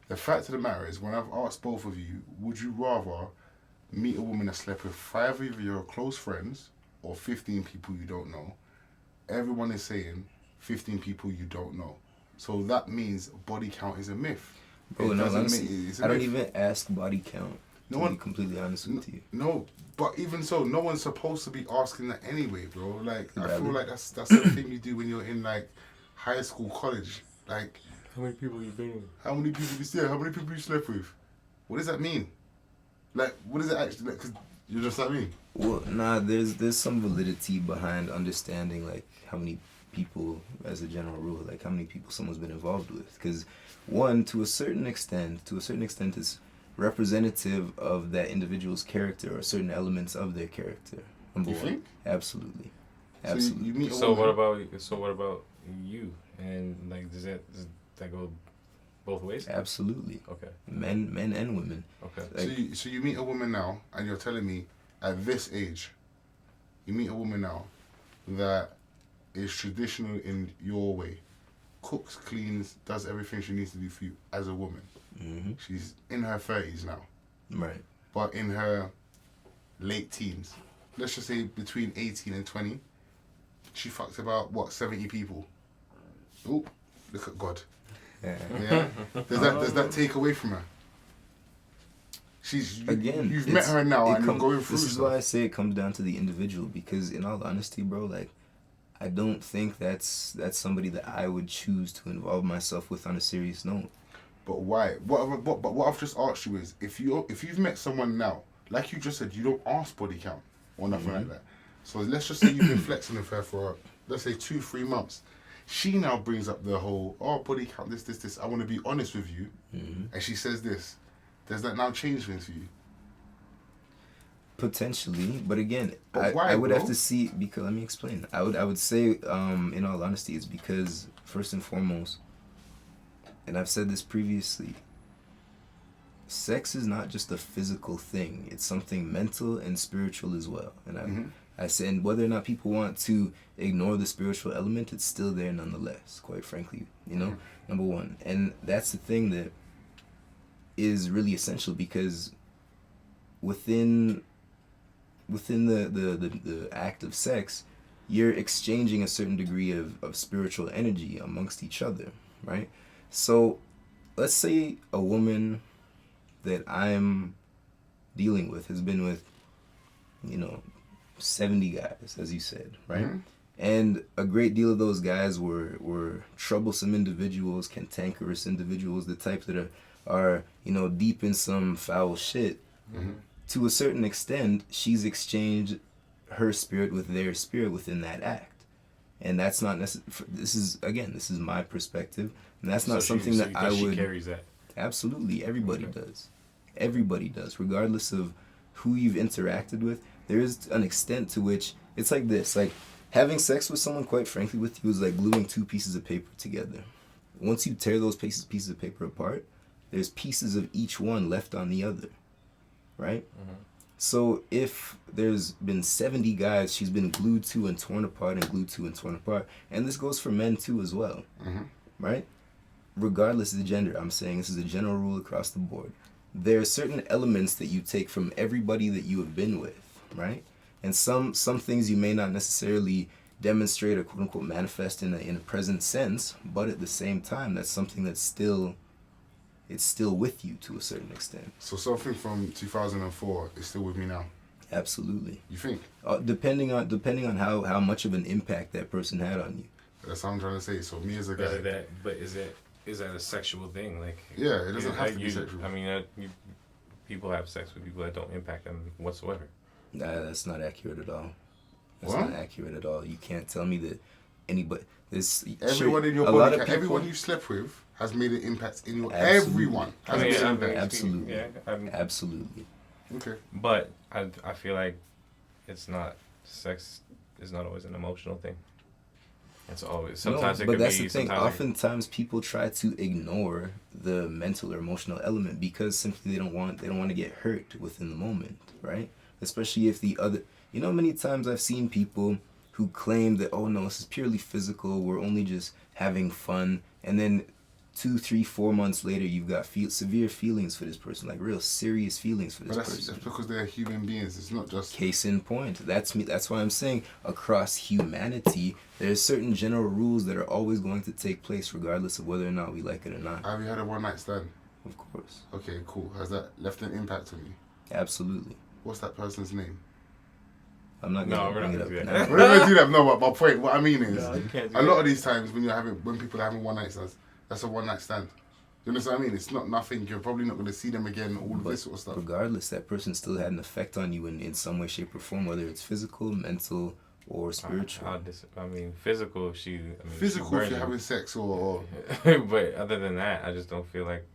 The fact of the matter is, when I've asked both of you, would you rather meet a woman that slept with 5 of your close friends or 15 people you don't know? Everyone is saying 15 people you don't know. So that means body count is a myth. Bro, no, honestly, I don't even ask body count. No to one, be completely honest with you. No, but even so, no one's supposed to be asking that anyway, bro. Like, I feel Valid. like that's the thing you do when you're in like high school, college. Like, How many people you been with? how many people you see? How many people you slept with? What does that mean? Like, what does it actually? Like, cause you're just like me. Well, nah, there's some validity behind understanding like how many people, as a general rule, like how many people someone's been involved with. Because one, to a certain extent, is representative of that individual's character or certain elements of their character. Number You one, think? absolutely, So absolutely. you meet a So woman. what about you? And like, does that go both ways? Absolutely, Okay. men and women. Okay. Like, So you meet a woman now, and you're telling me at this age, you meet a woman now that is traditional in your way, cooks, cleans, does everything she needs to do for you as a woman. hmm She's in her 30s now, right. but in her late teens, let's just say between 18 and 20, she fucked about, what, 70 people. Oh, look at God. Yeah? Does that take away from her? Again, You've met her now and you're going through This is stuff. why I say it comes down to the individual, because in all honesty, bro, like I don't think that's somebody that I would choose to involve myself with on a serious note. But why? What I've just asked you is, if you've met someone now, like you just said, you don't ask body count or nothing like that. So let's just say you've been flexing with her for, let's say 2-3 months. She now brings up the whole, body count, this. I want to be honest with you, and she says this. Does that now change things for you? Potentially, but again, But why, I would bro? have to see, because let me explain. I would say, in all honesty, it's because first and foremost, and I've said this previously, sex is not just a physical thing. It's something mental and spiritual as well. And I said, and whether or not people want to ignore the spiritual element, it's still there nonetheless, quite frankly, number one. And that's the thing that is really essential, because within the act of sex, you're exchanging a certain degree of spiritual energy amongst each other, right? So let's say a woman that I'm dealing with has been with, 70 guys, as you said, right? And a great deal of those guys were troublesome individuals, cantankerous individuals, the type that are deep in some foul shit. To a certain extent, she's exchanged her spirit with their spirit within that act. And that's not necessarily, this is my perspective, and that's not something that I would... She carries that. Absolutely, everybody does. Everybody does, regardless of who you've interacted with. There is an extent to which, it's like this, like, having sex with someone, quite frankly, with you is like gluing two pieces of paper together. Once you tear those pieces of paper apart, there's pieces of each one left on the other, right? So if there's been 70 guys she's been glued to and torn apart and glued to and torn apart, and this goes for men too as well, right? Regardless of the gender, I'm saying this is a general rule across the board. There are certain elements that you take from everybody that you have been with, right? And some things you may not necessarily demonstrate or quote unquote manifest in a present sense, but at the same time, that's something that's still with you to a certain extent. So something from 2004 is still with me now. Absolutely. You think? Depending on how much of an impact that person had on you. That's what I'm trying to say. So me as a guy. But is that a sexual thing? Like, Yeah, it doesn't have to be sexual. I mean, people have sex with people that don't impact them whatsoever. Nah, that's not accurate at all. That's What? not accurate at all. You can't tell me that anybody... Everyone in your body, everyone you slept with has made an impact in your... Absolutely. Everyone has made an impact. Absolutely. Yeah, Absolutely. Okay. But I feel like sex is not always an emotional thing. It's always, sometimes it could be... But that's the thing. sometimes Oftentimes people try to ignore the mental or emotional element because simply they don't want to get hurt within the moment, right? Especially if the other... many times I've seen people who claim that, oh no, this is purely physical, we're only just having fun, and then 2, 3, 4 months later, you've got severe feelings for this person, like real serious feelings for this But person. that's because they're human beings. It's not just. Case in point. That's me. That's why I'm saying across humanity, there's certain general rules that are always going to take place, regardless of whether or not we like it or not. Have you had a one night stand? Of course. Okay, cool. Has that left an impact on you? Absolutely. What's that person's name? I'm not No, gonna we're bring not it up gonna do now. that. We're not gonna do that. No, but my point, what I mean is, No, you can't do a lot that. of these times when people are having one night stands, that's a one night stand. You understand what I mean? It's not nothing. You're probably not going to see them again. All of this sort of stuff. Regardless, that person still had an effect on you in some way, shape, or form, whether it's physical, mental, or spiritual. I mean, physical. Physical if you're having sex or. But other than that, I just don't feel like.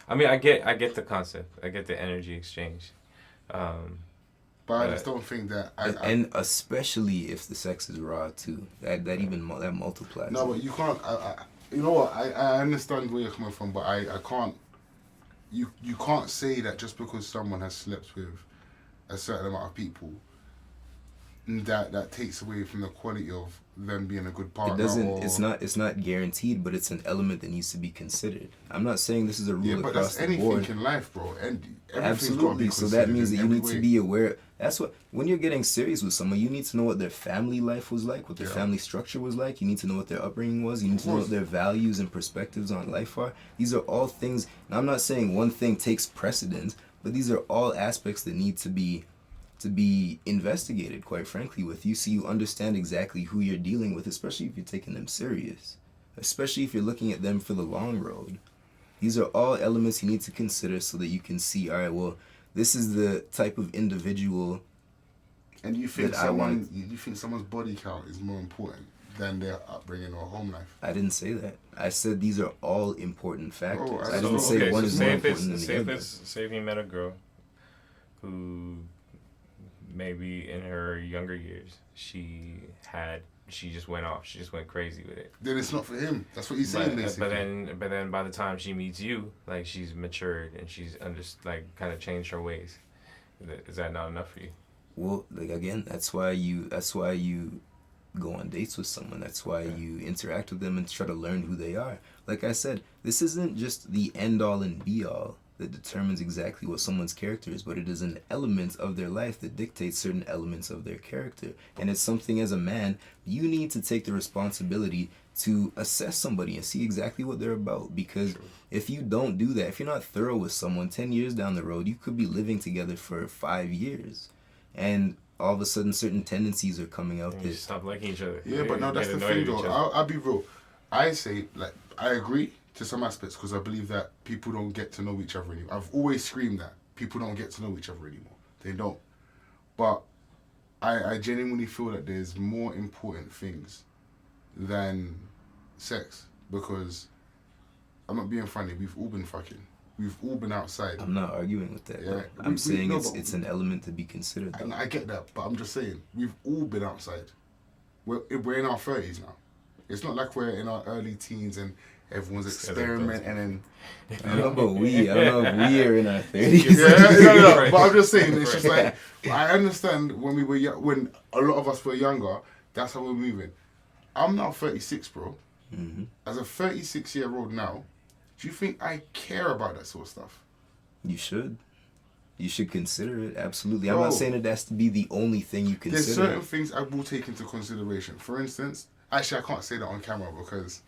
I mean, I get the concept. I get the energy exchange. But I just don't think that. And especially if the sex is raw too, that multiplies. No, but you can't. You know what? I understand where you're coming from, but I can't. You can't say that just because someone has slept with a certain amount of people, that takes away from the quality of them being a good partner. It doesn't. It's not guaranteed, but it's an element that needs to be considered. I'm not saying this is a rule across the board. But that's anything in life, bro. And absolutely. So that means that you need to be aware. That's what, when you're getting serious with someone, you need to know what their family life was like, what their family structure was like. You need to know what their upbringing was. You need to know what their values and perspectives on life are. These are all things. And I'm not saying one thing takes precedence, but these are all aspects that need to be investigated, quite frankly, with you, so you understand exactly who you're dealing with, especially if you're taking them serious, especially if you're looking at them for the long road. These are all elements you need to consider so that you can see, all right, well, this is the type of individual. And you think someone's body count is more important than their upbringing or home life? I didn't say that. I said these are all important factors. Oh, I didn't say one is more important than the other. Say if you met a girl who maybe in her younger years she just went off. She just went crazy with it. Then it's not for him. That's what he's saying, basically. But then by the time she meets you, like, she's matured and she's kind of changed her ways. Is that not enough for you? Well, like, again, that's why you go on dates with someone. That's why you interact with them and try to learn who they are. Like I said, this isn't just the end all and be all that determines exactly what someone's character is, but it is an element of their life that dictates certain elements of their character. And it's something, as a man, you need to take the responsibility to assess somebody and see exactly what they're about. Because if you don't do that, if you're not thorough with someone, 10 years down the road, you could be living together for 5 years. And all of a sudden, certain tendencies are coming out that stop liking each other. Yeah, but no, that's the thing, though. I'll be real. I say, like, I agree to some aspects because I believe that people don't get to know each other anymore. I've always screamed that people don't get to know each other anymore. They don't. But I genuinely feel that there's more important things than sex, because I'm not being funny. We've all been fucking. We've all been outside. I'm not arguing with that. Yeah, I'm saying it's an element to be considered. And I get that, but I'm just saying we've all been outside. We're in our 30s now. It's not like we're in our early teens and everyone's experimenting and. I don't know about we. I don't know if we are in our 30s. Yeah, but I'm just saying, it's just like, I understand when we were when a lot of us were younger, that's how we're moving. I'm now 36, bro. Mm-hmm. As a 36-year-old now, do you think I care about that sort of stuff? You should. You should consider it, absolutely. Bro, I'm not saying that that's to be the only thing you consider. There's certain things I will take into consideration. For instance, actually I can't say that on camera because